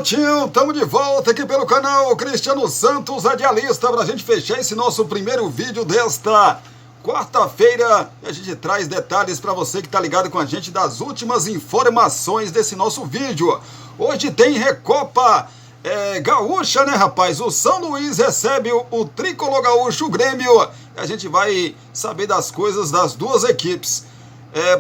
prontinho, estamos de volta aqui pelo canal Cristiano Santos, radialista, para a gente fechar esse nosso primeiro vídeo desta quarta-feira. A gente traz detalhes para você que está ligado com a gente das últimas informações desse nosso vídeo. Hoje tem Recopa Gaúcha, né, rapaz? O São Luís recebe o Tricolor Gaúcho, o Grêmio. A gente vai saber das coisas das duas equipes.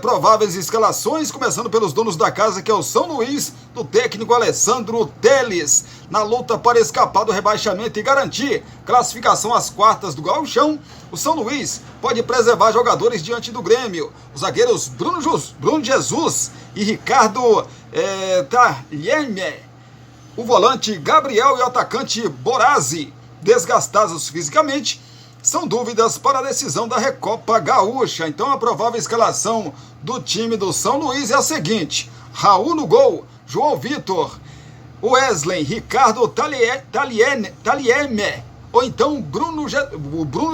Prováveis escalações, começando pelos donos da casa, que é o São Luís, do técnico Alessandro Teles, na luta para escapar do rebaixamento e garantir classificação às quartas do Gauchão. O São Luís pode preservar jogadores diante do Grêmio. Os zagueiros Bruno Jesus e Ricardo Talherme, o volante Gabriel e o atacante Borazzi, desgastados fisicamente, são dúvidas para a decisão da Recopa Gaúcha. Então a provável escalação do time do São Luís é a seguinte: Raul no gol, João Vitor, Wesley, Ricardo Talierme, ou então o Bruno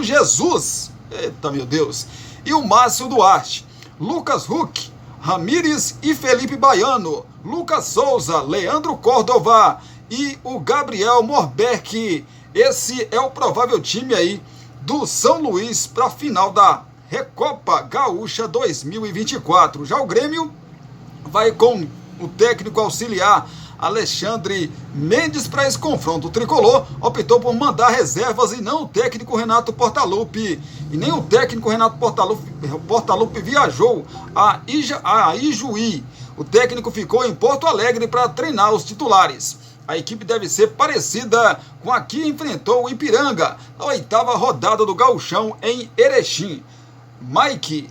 Jesus, eita meu Deus, e o Márcio Duarte, Lucas Huck, Ramires e Felipe Baiano, Lucas Souza, Leandro Córdova e o Gabriel Morbeck. Esse é o provável time aí do São Luís para a final da Recopa Gaúcha 2024. Já o Grêmio vai com o técnico auxiliar Alexandre Mendes para esse confronto. O Tricolor optou por mandar reservas e não o técnico Renato Portaluppi. E nem o técnico Renato Portaluppi viajou a Ijuí. O técnico ficou em Porto Alegre para treinar os titulares. A equipe deve ser parecida com a que enfrentou o Ipiranga na 8ª rodada do Gauchão em Erechim. Mike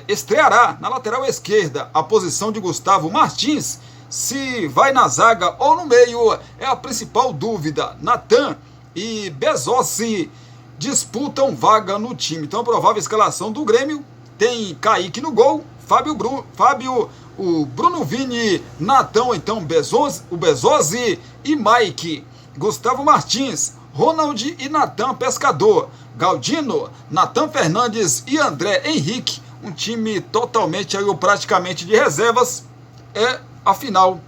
estreará na lateral esquerda. A posição de Gustavo Martins, se vai na zaga ou no meio, é a principal dúvida. Natan e Bezossi disputam vaga no time. Então a provável escalação do Grêmio tem Kaique no gol, o Bruno Vini, Natão, então o Bezossi e Mike, Gustavo Martins, Ronald e Natan Pescador, Galdino, Natan Fernandes e André Henrique. Um time totalmente aí, ou praticamente de reservas. É a final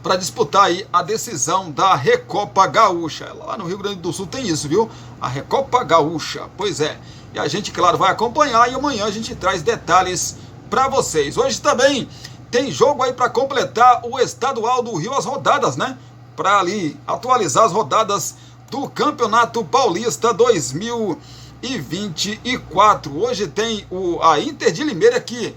para disputar aí a decisão da Recopa Gaúcha. Lá no Rio Grande do Sul tem isso, viu? A Recopa Gaúcha, pois é. E a gente, claro, vai acompanhar e amanhã a gente traz detalhes para vocês. Hoje também tem jogo aí para completar o estadual do Rio, as rodadas, né? Para ali atualizar as rodadas do Campeonato Paulista 2024. Hoje tem a Inter de Limeira, que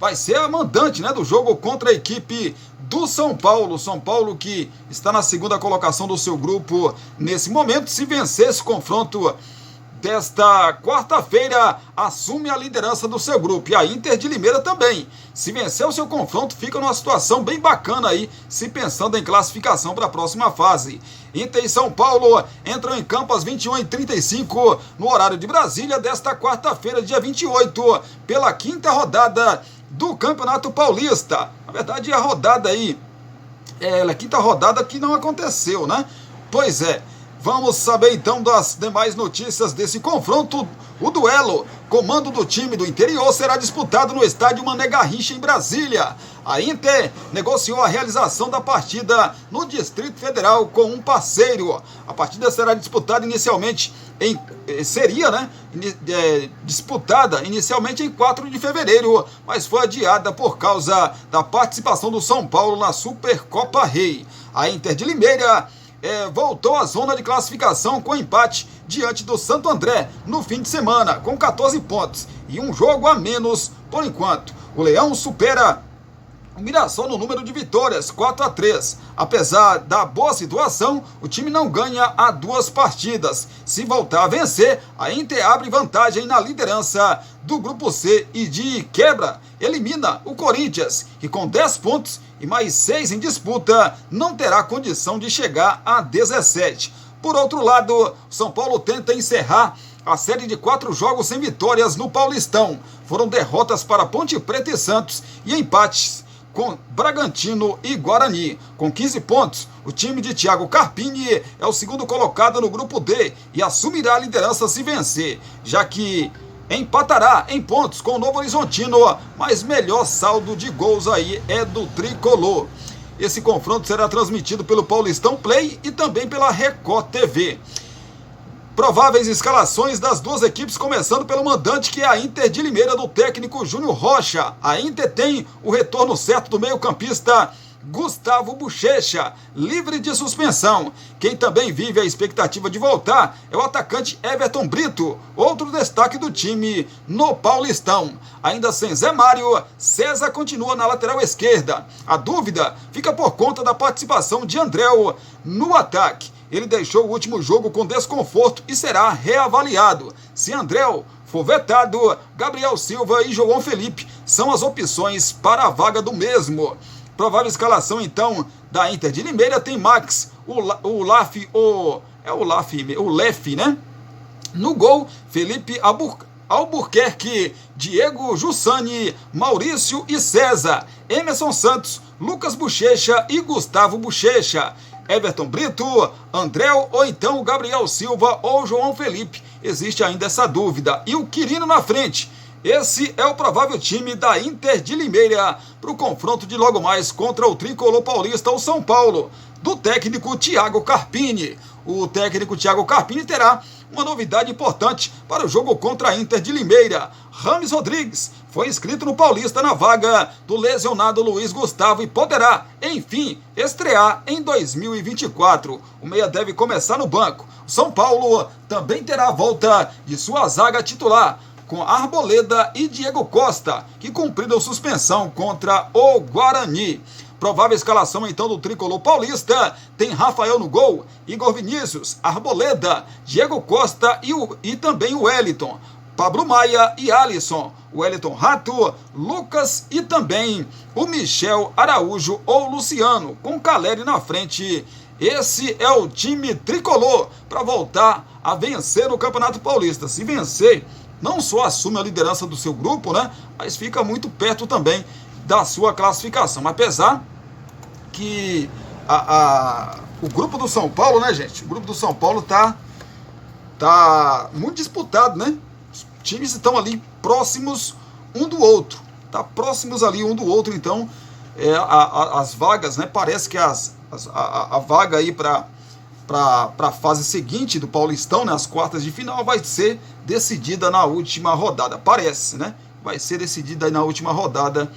vai ser a mandante, né, do jogo contra a equipe do São Paulo. São Paulo que está na segunda colocação do seu grupo nesse momento. Se vencer esse confronto desta quarta-feira, assume a liderança do seu grupo. E a Inter de Limeira também, se vencer o seu confronto, fica numa situação bem bacana aí, se pensando em classificação para a próxima fase. Inter e São Paulo entram em campo às 21h35 no horário de Brasília desta quarta-feira, dia 28, pela 5ª rodada do Campeonato Paulista. Na verdade, a rodada aí é a 5ª rodada que não aconteceu, né? Pois é. Vamos saber então das demais notícias desse confronto. O duelo, comando do time do interior, será disputado no estádio Mané Garrincha, em Brasília. A Inter negociou a realização da partida no Distrito Federal com um parceiro. A partida será disputada inicialmente disputada inicialmente em 4 de fevereiro, mas foi adiada por causa da participação do São Paulo na Supercopa Rei. A Inter de Limeira voltou à zona de classificação com empate diante do Santo André no fim de semana, com 14 pontos e um jogo a menos por enquanto. O Leão supera o Mirassol no número de vitórias, 4-3. Apesar da boa situação, o time não ganha há 2 partidas. Se voltar a vencer, a Inter abre vantagem na liderança do Grupo C e de quebra elimina o Corinthians, que com 10 pontos e mais 6 em disputa, não terá condição de chegar a 17. Por outro lado, o São Paulo tenta encerrar a série de 4 jogos sem vitórias no Paulistão. Foram derrotas para Ponte Preta e Santos e empates com Bragantino e Guarani. Com 15 pontos, o time de Thiago Carpini é o segundo colocado no Grupo D e assumirá a liderança se vencer, já que empatará em pontos com o Novo Horizontino, mas melhor saldo de gols aí é do Tricolor. Esse confronto será transmitido pelo Paulistão Play e também pela Record TV. Prováveis escalações das duas equipes, começando pelo mandante, que é a Inter de Limeira, do técnico Júnior Rocha. A Inter tem o retorno certo do meio-campista Gustavo Bochecha, livre de suspensão. Quem também vive a expectativa de voltar é o atacante Everton Brito, outro destaque do time no Paulistão. Ainda sem Zé Mário, César continua na lateral esquerda. A dúvida fica por conta da participação de Andréu no ataque. Ele deixou o último jogo com desconforto e será reavaliado. Se Andréu for vetado, Gabriel Silva e João Felipe são as opções para a vaga do mesmo. Provável escalação, então, da Inter de Limeira tem Max, o Lef, né? No gol, Felipe Albuquerque, Diego Jussani, Maurício e César, Emerson Santos, Lucas Bochecha e Gustavo Bochecha. Everton Brito, Andréu ou então Gabriel Silva ou João Felipe. Existe ainda essa dúvida. E o Quirino na frente. Esse é o provável time da Inter de Limeira para o confronto de logo mais contra o tricolor paulista, o São Paulo, do técnico Thiago Carpini. O técnico Thiago Carpini terá uma novidade importante para o jogo contra a Inter de Limeira. Rames Rodrigues foi inscrito no Paulista na vaga do lesionado Luiz Gustavo e poderá, enfim, estrear em 2024. O meia deve começar no banco. O São Paulo também terá a volta de sua zaga titular, com Arboleda e Diego Costa, que cumpriram suspensão contra o Guarani. Provável escalação, então, do tricolor paulista tem Rafael no gol, Igor Vinícius, Arboleda, Diego Costa e também o Wellington, Pablo Maia e Alisson, o Wellington Rato, Lucas e também o Michel Araújo ou Luciano, com Caleri na frente. Esse é o time tricolor para voltar a vencer o Campeonato Paulista. Se vencer, não só assume a liderança do seu grupo, né, mas fica muito perto também da sua classificação. Apesar que o grupo do São Paulo, né, gente? O grupo do São Paulo tá muito disputado, né? Os times estão ali próximos um do outro. Tá próximos ali um do outro, então as vagas, né? Parece que a vaga aí para a fase seguinte do Paulistão, né, as quartas de final, vai ser decidida na última rodada. Parece, né? Vai ser decidida aí na última rodada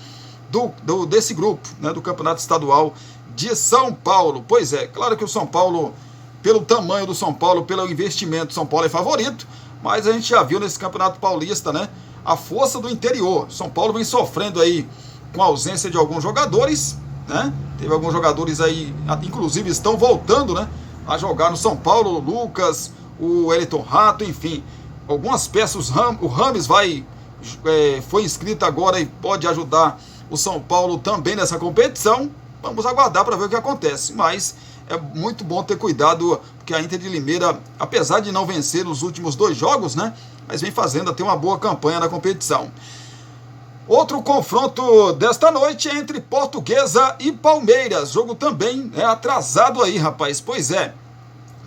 desse grupo, né, do Campeonato Estadual de São Paulo. Pois é, claro que o São Paulo, pelo tamanho do São Paulo, pelo investimento, São Paulo é favorito, mas a gente já viu nesse Campeonato Paulista, né, a força do interior. São Paulo vem sofrendo aí com a ausência de alguns jogadores, né? Teve alguns jogadores aí, inclusive estão voltando, né, a jogar no São Paulo, o Lucas, o Wellington Rato, enfim, algumas peças. O Rames foi inscrito agora e pode ajudar o São Paulo também nessa competição. Vamos aguardar para ver o que acontece, mas é muito bom ter cuidado, porque a Inter de Limeira, apesar de não vencer os últimos 2 jogos, né, mas vem fazendo até uma boa campanha na competição. Outro confronto desta noite é entre Portuguesa e Palmeiras. Jogo também atrasado aí, rapaz. Pois é.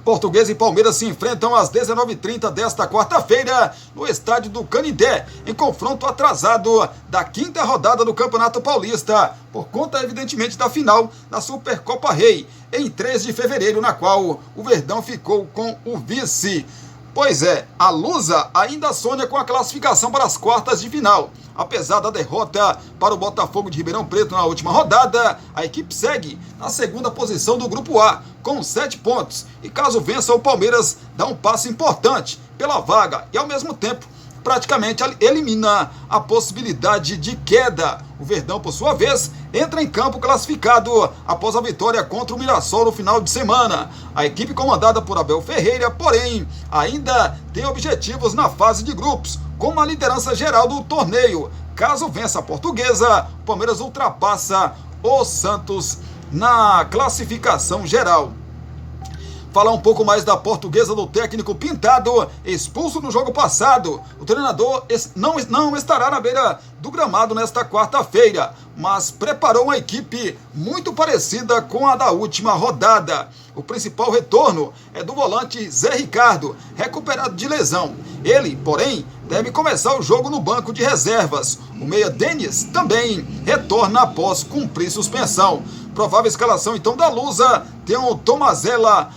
Portuguesa e Palmeiras se enfrentam às 19h30 desta quarta-feira no estádio do Canindé, em confronto atrasado da 5ª rodada do Campeonato Paulista, por conta, evidentemente, da final da Supercopa Rei, em 3 de fevereiro, na qual o Verdão ficou com o vice. Pois é, a Lusa ainda sonha com a classificação para as quartas de final. Apesar da derrota para o Botafogo de Ribeirão Preto na última rodada, a equipe segue na 2ª posição do Grupo A, com 7 pontos. E caso vença, o Palmeiras dá um passo importante pela vaga e, ao mesmo tempo, praticamente elimina a possibilidade de queda. O Verdão, por sua vez, entra em campo classificado após a vitória contra o Mirassol no final de semana. A equipe comandada por Abel Ferreira, porém, ainda tem objetivos na fase de grupos, como a liderança geral do torneio. Caso vença a Portuguesa, o Palmeiras ultrapassa o Santos na classificação geral. Falar um pouco mais da Portuguesa, do técnico Pintado, expulso no jogo passado. O treinador não estará na beira do gramado nesta quarta-feira, mas preparou uma equipe muito parecida com a da última rodada. O principal retorno é do volante Zé Ricardo, recuperado de lesão. Ele, porém, deve começar o jogo no banco de reservas. O meia Denis também retorna após cumprir suspensão. Provável escalação então da Lusa: tem o Tomazella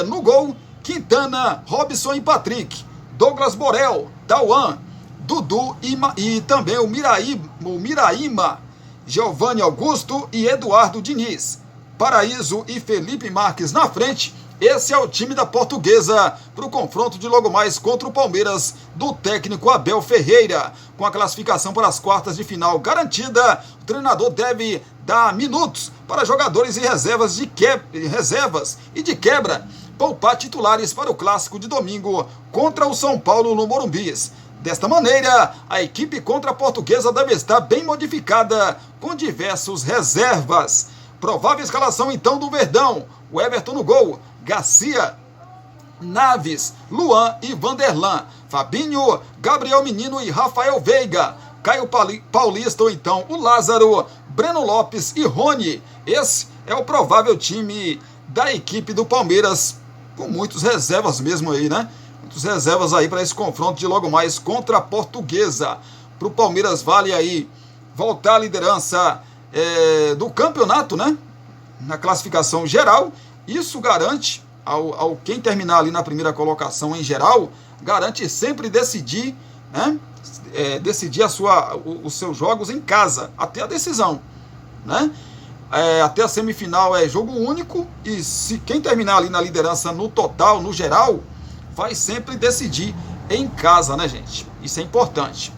no gol, Quintana, Robson e Patrick, Douglas Borel, Tauan, Dudu e também o Miraíma, Giovanni Augusto e Eduardo Diniz, Paraíso e Felipe Marques na frente. Esse é o time da Portuguesa para o confronto de logo mais contra o Palmeiras do técnico Abel Ferreira. Com a classificação para as quartas de final garantida, o treinador deve dar minutos para jogadores e reservas e de quebra poupar titulares para o clássico de domingo contra o São Paulo no Morumbi. Desta maneira, a equipe contra a Portuguesa deve estar bem modificada, com diversos reservas. Provável escalação então do Verdão: o Everton no gol, Garcia, Naves, Luan e Vanderlan, Fabinho, Gabriel Menino e Rafael Veiga, Caio Paulista ou então o Lázaro, Breno Lopes e Rony. Esse é o provável time da equipe do Palmeiras, com muitas reservas mesmo aí, né? Muitas reservas aí para esse confronto de logo mais contra a Portuguesa. Para o Palmeiras vale aí voltar à liderança do campeonato, né? Na classificação geral. Isso garante ao quem terminar ali na primeira colocação em geral, garante sempre decidir, né? Decidir os seus jogos em casa, até a decisão, né? Até a semifinal é jogo único, e se quem terminar ali na liderança no total, no geral, vai sempre decidir em casa, né, gente? Isso é importante.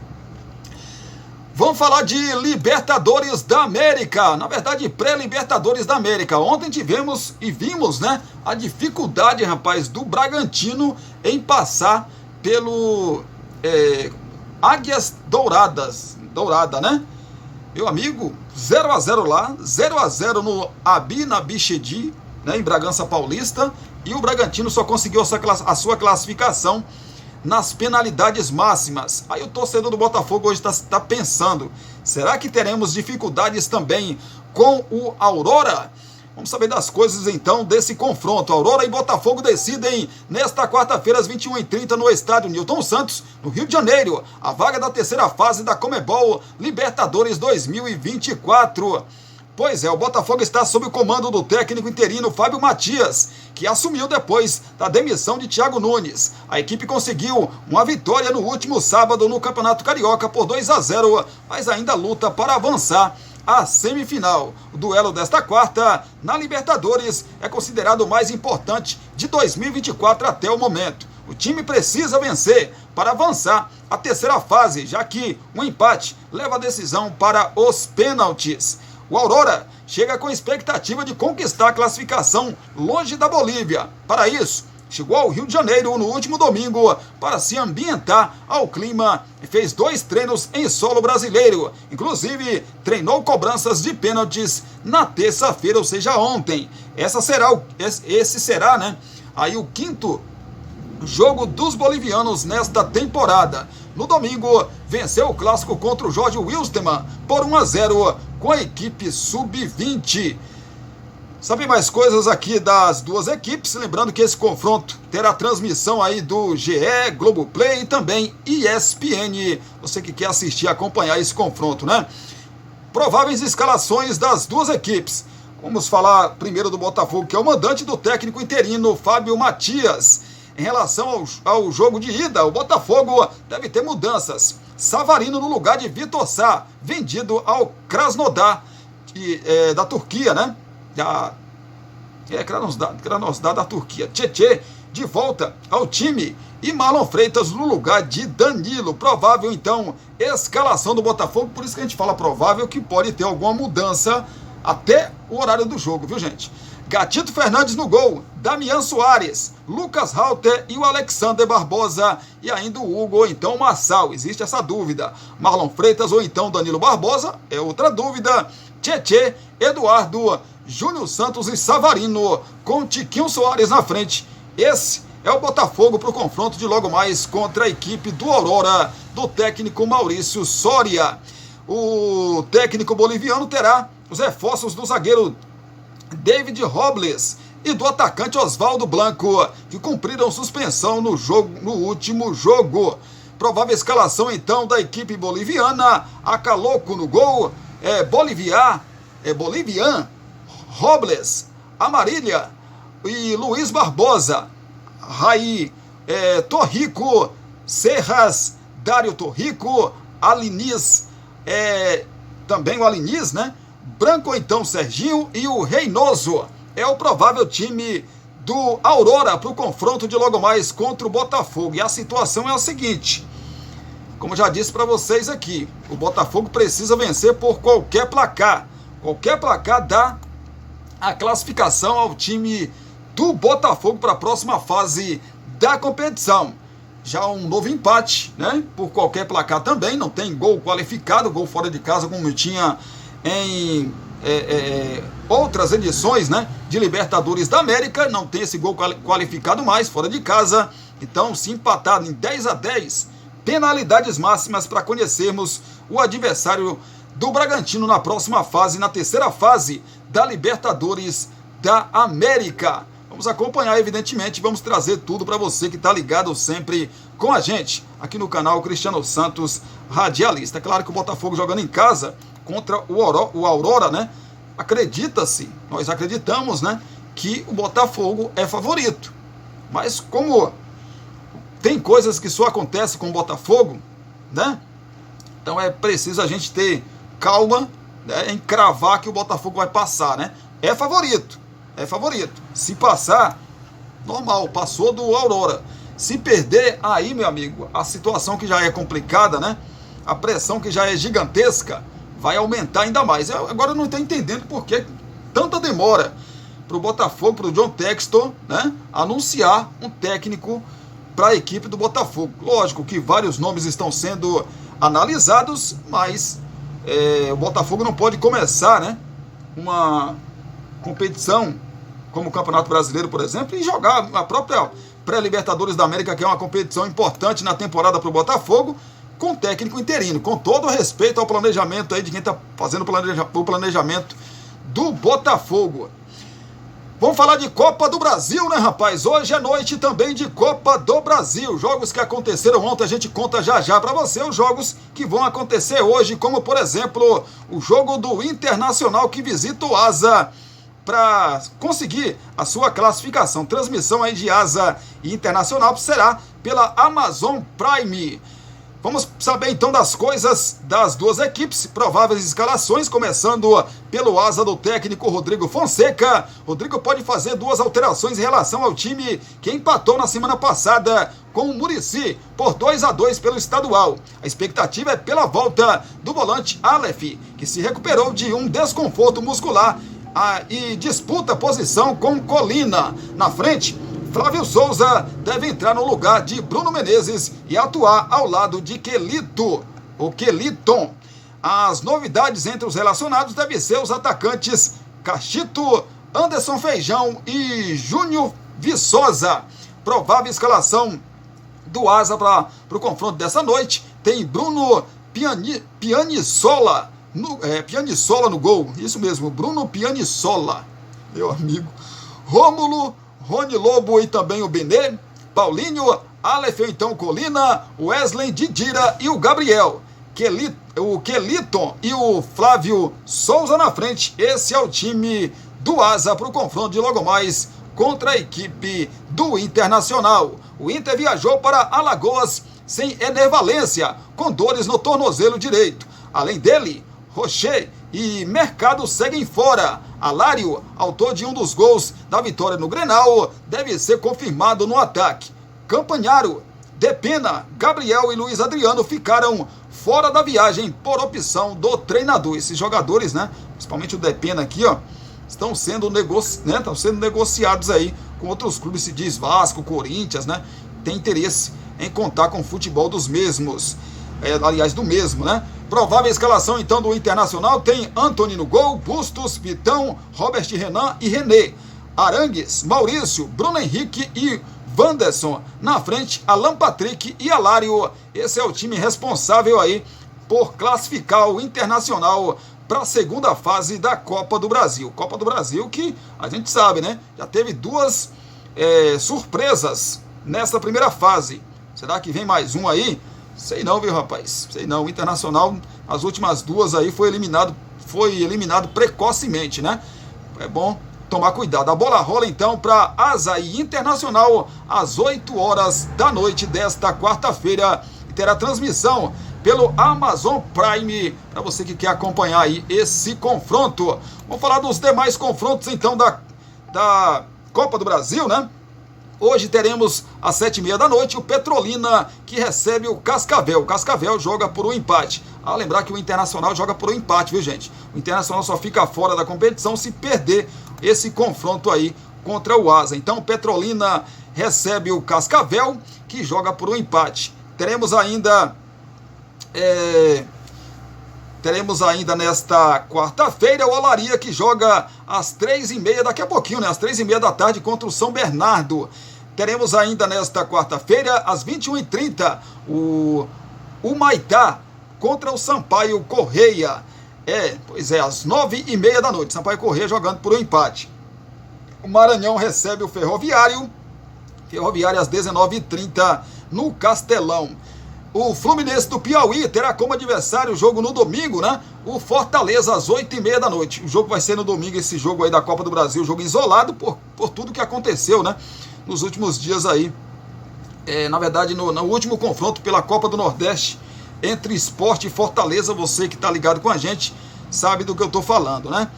Vamos falar de Libertadores da América, na verdade pré-Libertadores da América. Ontem tivemos e vimos, né, a dificuldade, rapaz, do Bragantino em passar pelo Águias Dourada, né? Meu amigo, 0-0 lá, 0-0 no Abina Bichedi, né, em Bragança Paulista, e o Bragantino só conseguiu a sua classificação nas penalidades máximas. Aí o torcedor do Botafogo hoje está pensando: será que teremos dificuldades também com o Aurora? Vamos saber das coisas então desse confronto. Aurora e Botafogo decidem nesta quarta-feira às 21h30 no estádio Newton Santos, no Rio de Janeiro, a vaga da terceira fase da Conmebol Libertadores 2024. Pois é, o Botafogo está sob o comando do técnico interino Fábio Matias, que assumiu depois da demissão de Thiago Nunes. A equipe conseguiu uma vitória no último sábado no Campeonato Carioca por 2-0, mas ainda luta para avançar à semifinal. O duelo desta quarta na Libertadores é considerado o mais importante de 2024 até o momento. O time precisa vencer para avançar à terceira fase, já que um empate leva a decisão para os pênaltis. O Aurora chega com expectativa de conquistar a classificação longe da Bolívia. Para isso, chegou ao Rio de Janeiro no último domingo para se ambientar ao clima e fez 2 treinos em solo brasileiro. Inclusive, treinou cobranças de pênaltis na terça-feira, ou seja, ontem. Esse será, né, aí o 5º jogo dos bolivianos nesta temporada. No domingo, venceu o clássico contra o Jorge Wilstermann por 1-0 com a equipe sub-20. Sabe mais coisas aqui das duas equipes? Lembrando que esse confronto terá transmissão aí do GE, Globoplay e também ESPN. Você que quer assistir, acompanhar esse confronto, né? Prováveis escalações das duas equipes. Vamos falar primeiro do Botafogo, que é o mandante do técnico interino Fábio Matias. Em relação ao jogo de ida, o Botafogo deve ter mudanças. Savarino no lugar de Vitor Sá, vendido ao Krasnodar da Turquia, né? Krasnodar da Turquia. Tietê de volta ao time e Marlon Freitas no lugar de Danilo. Provável, então, escalação do Botafogo. Por isso que a gente fala provável, que pode ter alguma mudança até o horário do jogo, viu, gente? Gatito Fernandes no gol, Damian Soares, Lucas Halter e o Alexander Barbosa, e ainda o Hugo ou então o Marçal. Existe essa dúvida. Marlon Freitas ou então Danilo Barbosa é outra dúvida. Tietê, Eduardo, Júnior Santos e Savarino, com Tiquinho Soares na frente. Esse é o Botafogo para o confronto de logo mais contra a equipe do Aurora, do técnico Maurício Soria. O técnico boliviano terá os reforços do zagueiro David Robles e do atacante Osvaldo Blanco, que cumpriram suspensão no último jogo. Provável escalação então da equipe boliviana: Acaloco no gol, Bolivian, Robles, Amarília e Luiz Barbosa, Raí, Torrico, Serras, Dário Torrico, Aliniz, também o Aliniz, né? Branco então Serginho e o Reinoso. É o provável time do Aurora para o confronto de logo mais contra o Botafogo. E a situação é a seguinte, como já disse para vocês aqui, o Botafogo precisa vencer por qualquer placar. Qualquer placar dá a classificação ao time do Botafogo para a próxima fase da competição. Já um novo empate, né? Por qualquer placar também, não tem gol qualificado, gol fora de casa como tinha em outras edições, né, de Libertadores da América. Não tem esse gol qualificado mais fora de casa. Então, se empatado em 10-10, penalidades máximas para conhecermos o adversário do Bragantino na próxima fase, na terceira fase da Libertadores da América. Vamos acompanhar, evidentemente, vamos trazer tudo para você que está ligado sempre com a gente aqui no canal Cristiano Santos Radialista. É claro que o Botafogo jogando em casa contra o Aurora, né? Acredita-se, nós acreditamos, né, que o Botafogo é favorito. Mas como tem coisas que só acontecem com o Botafogo, né? Então é preciso a gente ter calma, né, em cravar que o Botafogo vai passar, né? É favorito. Se passar, normal, passou do Aurora. Se perder, aí, meu amigo, a situação que já é complicada, né? A pressão que já é gigantesca, vai aumentar ainda mais. Agora eu não estou entendendo por que tanta demora para o Botafogo, para o John Textor, né, anunciar um técnico para a equipe do Botafogo. Lógico que vários nomes estão sendo analisados, mas o Botafogo não pode começar, né, uma competição como o Campeonato Brasileiro, por exemplo, e jogar a própria pré-Libertadores da América, que é uma competição importante na temporada para o Botafogo, com técnico interino, com todo o respeito ao planejamento aí de quem está fazendo o planejamento do Botafogo. Vamos falar de Copa do Brasil, né, rapaz? Hoje é noite também de Copa do Brasil. Jogos que aconteceram ontem, a gente conta já para você os jogos que vão acontecer hoje, como, por exemplo, o jogo do Internacional que visita o Asa para conseguir a sua classificação. Transmissão aí de Asa e Internacional será pela Amazon Prime. Vamos saber então das coisas das duas equipes, prováveis escalações, começando pelo asa do técnico Rodrigo Fonseca. Rodrigo pode fazer duas alterações em relação ao time que empatou na semana passada com o Muricy por 2-2 pelo estadual. A expectativa é pela volta do volante Aleph, que se recuperou de um desconforto muscular e disputa posição com Colina. Na frente, Flávio Souza deve entrar no lugar de Bruno Menezes e atuar ao lado de Queliton. As novidades entre os relacionados devem ser os atacantes Cachito, Anderson Feijão e Júnior Viçosa. Provável escalação do Asa para o confronto dessa noite tem Bruno Pianissola no gol. Isso mesmo, Bruno Pianissola, meu amigo. Rômulo, Rony Lobo e também o Benê, Paulinho, Aleph, então Colina, Wesley, Didira e o Gabriel. O Queliton e o Flávio Souza na frente. Esse é o time do Asa para o confronto de logo mais contra a equipe do Internacional. O Inter viajou para Alagoas sem Ener Valencia, com dores no tornozelo direito. Além dele, Rocher e Mercado seguem fora. Alário, autor de um dos gols da vitória no Grenal, deve ser confirmado no ataque. Campanharo, Depena, Gabriel e Luiz Adriano ficaram fora da viagem por opção do treinador. Esses jogadores, né, principalmente o Depena aqui, ó, estão sendo negociados aí com outros clubes, se diz Vasco, Corinthians, né, tem interesse em contar com o futebol dos mesmos. Do mesmo, né? Provável escalação, então, do Internacional tem Antony no gol, Bustos, Vitão, Robert Renan e René. Arangues, Maurício, Bruno Henrique e Wanderson. Na frente, Alan Patrick e Alário. Esse é o time responsável aí por classificar o Internacional para a segunda fase da Copa do Brasil. Copa do Brasil que a gente sabe, né? Já teve duas surpresas nessa primeira fase. Será que vem mais um aí? Sei não, viu, rapaz? Sei não. O Internacional, as últimas duas aí, foi eliminado precocemente, né? é bom tomar cuidado. A bola rola então para Asa e Internacional às 8 horas da noite desta quarta-feira e terá transmissão pelo Amazon Prime para você que quer acompanhar aí esse confronto. Vamos falar dos demais confrontos então da Copa do Brasil, né? Hoje teremos às 7h30 da noite o Petrolina que recebe o Cascavel. O Cascavel joga por um empate. Lembrar que o Internacional joga por um empate, viu, gente? O Internacional só fica fora da competição se perder esse confronto aí contra o Asa. Então o Petrolina recebe o Cascavel que joga por um empate. Teremos ainda nesta quarta-feira o Olaria que joga às 3h30, daqui a pouquinho, né? Às 3h30 da tarde contra o São Bernardo. Teremos ainda nesta quarta-feira, às 21h30, o Humaitá contra o Sampaio Correia. Às 9h30 da noite, Sampaio Correia jogando por um empate. O Maranhão recebe o Ferroviário às 19h30 no Castelão. O Fluminense do Piauí terá como adversário o jogo no domingo, né? O Fortaleza às 8h30 da noite. O jogo vai ser no domingo, esse jogo aí da Copa do Brasil, jogo isolado por tudo que aconteceu, né? Nos últimos dias aí. Na verdade, no último confronto pela Copa do Nordeste entre Sport e Fortaleza, você que está ligado com a gente sabe do que eu estou falando, né?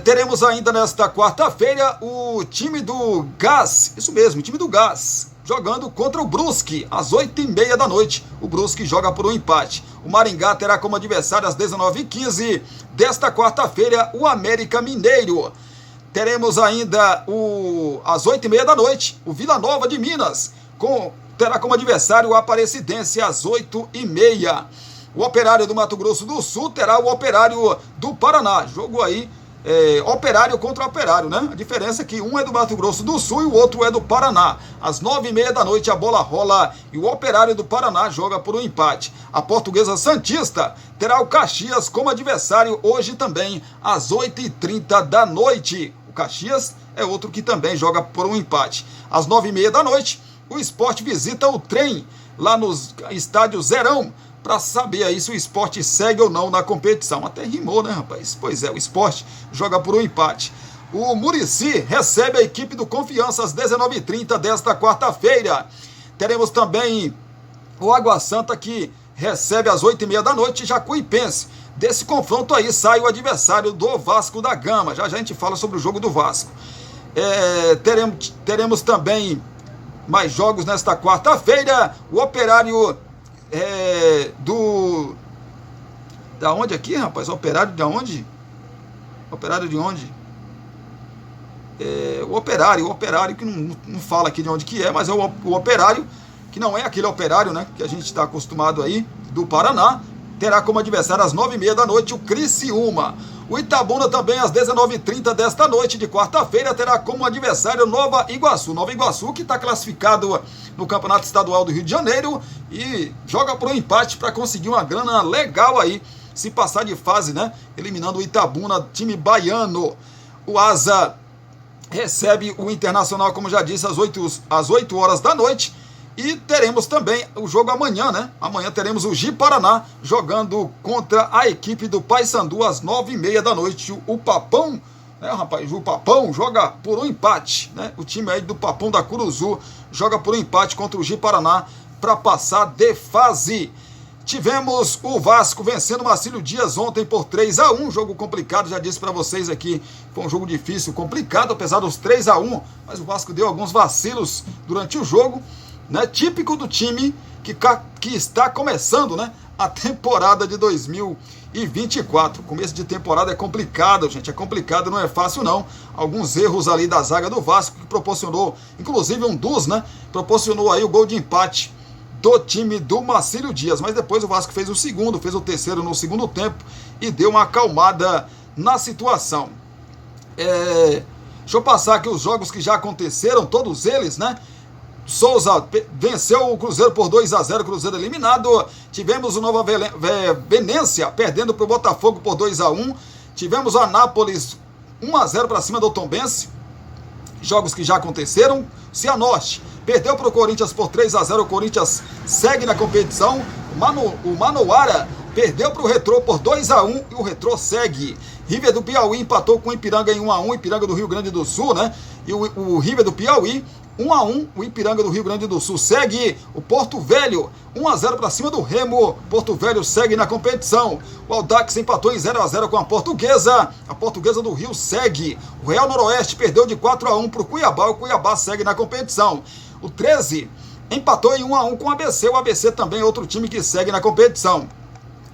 Teremos ainda nesta quarta-feira o time do Gás, isso mesmo, o time do Gás, jogando contra o Brusque, às 8h30 da noite. O Brusque joga por um empate. O Maringá terá como adversário às 19h15 desta quarta-feira o América Mineiro. Teremos ainda às 8h30 da noite o Vila Nova de Minas, terá como adversário o Aparecidense às 8h30. O Operário do Mato Grosso do Sul terá o Operário do Paraná. Jogo aí, Operário contra Operário, né? A diferença é que um é do Mato Grosso do Sul e o outro é do Paraná. Às 9h30 da noite a bola rola e o Operário do Paraná joga por um empate. A Portuguesa Santista terá o Caxias como adversário hoje também, às 8h30 da noite. O Caxias é outro que também joga por um empate. Às 9h30 da noite, o Sport visita o Trem, lá no estádio Zerão, para saber aí se o Sport segue ou não na competição. Até rimou, né, rapaz? Pois é, o Sport joga por um empate. O Muricy recebe a equipe do Confiança às 19h30 desta quarta-feira. Teremos também o Água Santa que recebe às 8h30 da noite Jacuipense. Desse confronto aí sai o adversário do Vasco da Gama. Já a gente fala sobre o jogo do Vasco. Teremos também mais jogos nesta quarta-feira. O Operário da onde aqui, rapaz? Operário de onde? Operário de onde? O Operário que não fala aqui de onde que é, mas é o Operário, que não é aquele Operário, né, que a gente está acostumado aí, do Paraná. Terá como adversário às 9h30 da noite o Criciúma. O Itabuna também às 19h30 desta noite de quarta-feira terá como adversário Nova Iguaçu. Nova Iguaçu que está classificado no Campeonato Estadual do Rio de Janeiro e joga por um empate para conseguir uma grana legal aí, se passar de fase, né? Eliminando o Itabuna, time baiano. O Asa recebe o Internacional, como já disse, às 8 horas da noite. E teremos também o jogo amanhã, né? Amanhã teremos o Ji-Paraná jogando contra a equipe do Paysandu às 9h30 da noite. O Papão, né, rapaz? O Papão joga por um empate, né? O time aí do Papão da Curuzu joga por um empate contra o Ji-Paraná para passar de fase. Tivemos o Vasco vencendo o Marcílio Dias ontem por 3-1, jogo complicado, já disse para vocês aqui, foi um jogo difícil, complicado, apesar dos 3-1, mas o Vasco deu alguns vacilos durante o jogo, né, típico do time que está começando, né, a temporada de 2024. Começo de temporada é complicado, gente, é complicado, não é fácil não. Alguns erros ali da zaga do Vasco que proporcionou, inclusive um dos, né, proporcionou aí o gol de empate do time do Marcílio Dias, mas depois o Vasco fez o segundo, fez o terceiro no segundo tempo e deu uma acalmada na situação. Deixa eu passar aqui os jogos que já aconteceram, todos eles, né? Souza venceu o Cruzeiro por 2-0, Cruzeiro eliminado. Tivemos o Nova Venência perdendo para o Botafogo por 2-1. Tivemos o Anápolis 1-0 para cima do Tombense. Jogos que já aconteceram. Cianorte perdeu para o Corinthians por 3-0. O Corinthians segue na competição. O Manauara perdeu para o Retrô por 2-1 e o Retrô segue. River do Piauí empatou com o Ipiranga em 1-1, Ipiranga do Rio Grande do Sul, né? E o River do Piauí 1-1, o Ipiranga do Rio Grande do Sul segue. O Porto Velho 1-0 para cima do Remo, Porto Velho segue na competição. O Audax empatou em 0-0 com a Portuguesa do Rio segue. O Real Noroeste perdeu de 4-1 para o Cuiabá segue na competição. O 13 empatou em 1-1 com o ABC também é outro time que segue na competição.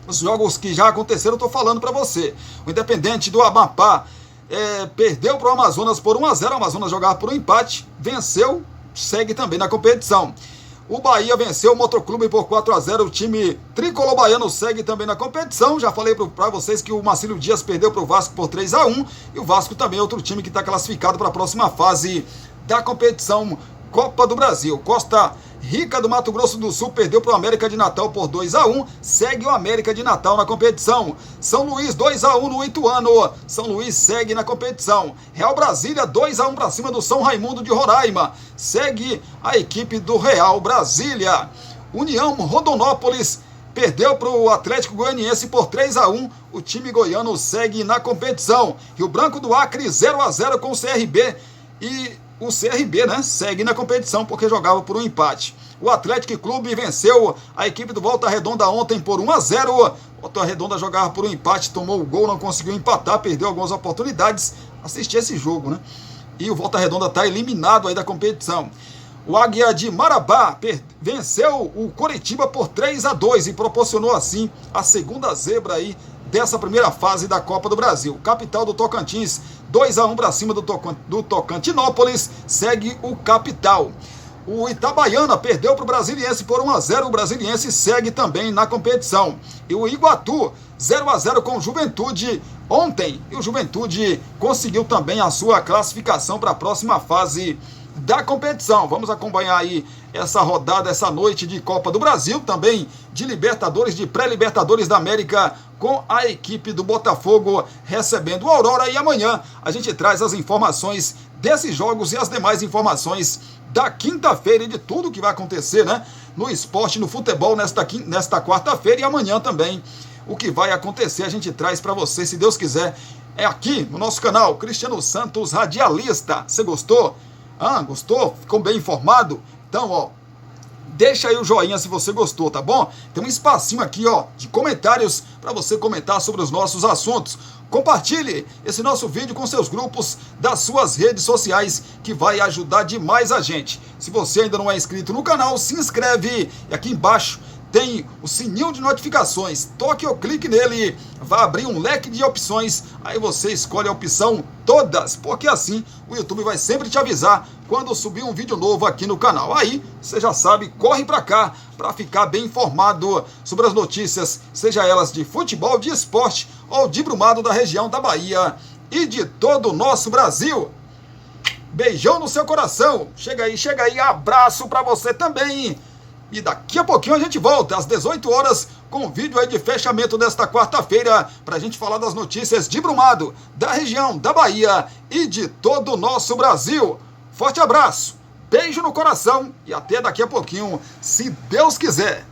Os jogos que já aconteceram eu estou falando para você. O Independente do Amapá perdeu para o Amazonas por 1-0, o Amazonas jogava por um empate, venceu, segue também na competição. O Bahia venceu o Motoclube por 4-0, o time tricolor baiano segue também na competição. Já falei para vocês que o Marcílio Dias perdeu para o Vasco por 3-1, e o Vasco também é outro time que está classificado para a próxima fase da competição Copa do Brasil. Costa Rica do Mato Grosso do Sul perdeu para o América de Natal por 2-1, segue o América de Natal na competição. São Luís 2-1 no Ituano, São Luís segue na competição. Real Brasília 2-1 para cima do São Raimundo de Roraima, segue a equipe do Real Brasília. União Rondonópolis perdeu para o Atlético Goianiense por 3-1, o time goiano segue na competição. Rio Branco do Acre 0-0 com o CRB e o CRB, né, segue na competição porque jogava por um empate. O Atlético Clube venceu a equipe do Volta Redonda ontem por 1-0. Volta Redonda jogava por um empate, tomou o gol, não conseguiu empatar, perdeu algumas oportunidades. Assisti esse jogo, né? E o Volta Redonda está eliminado aí da competição. O Águia de Marabá venceu o Coritiba por 3-2 e proporcionou assim a segunda zebra aí dessa primeira fase da Copa do Brasil. Capital do Tocantins 2-1 para cima do Tocantinópolis, segue o Capital. O Itabaiana perdeu para o Brasiliense por 1-0, o Brasiliense segue também na competição. E o Iguatu 0-0 com o Juventude ontem, e o Juventude conseguiu também a sua classificação para a próxima fase da competição. Vamos acompanhar aí essa rodada, essa noite de Copa do Brasil, também de Libertadores, de pré-Libertadores da América, com a equipe do Botafogo recebendo o Aurora, e amanhã a gente traz as informações desses jogos e as demais informações da quinta-feira e de tudo que vai acontecer, né, no esporte, no futebol nesta quarta-feira, e amanhã também o que vai acontecer a gente traz para você, se Deus quiser, é aqui no nosso canal Cristiano Santos Radialista. Você gostou? Gostou? Ficou bem informado? Então, ó, deixa aí o joinha se você gostou, tá bom? Tem um espacinho aqui, ó, de comentários para você comentar sobre os nossos assuntos. Compartilhe esse nosso vídeo com seus grupos das suas redes sociais, que vai ajudar demais a gente. Se você ainda não é inscrito no canal, se inscreve, e aqui embaixo tem o sininho de notificações, toque ou clique nele, vai abrir um leque de opções, aí você escolhe a opção todas, porque assim o YouTube vai sempre te avisar quando subir um vídeo novo aqui no canal. Aí você já sabe, corre pra cá para ficar bem informado sobre as notícias, seja elas de futebol, de esporte ou de Brumado, da região da Bahia e de todo o nosso Brasil. Beijão no seu coração, chega aí, abraço para você também. E daqui a pouquinho a gente volta, às 18 horas, com o vídeo aí de fechamento desta quarta-feira, para a gente falar das notícias de Brumado, da região da Bahia e de todo o nosso Brasil. Forte abraço, beijo no coração e até daqui a pouquinho, se Deus quiser.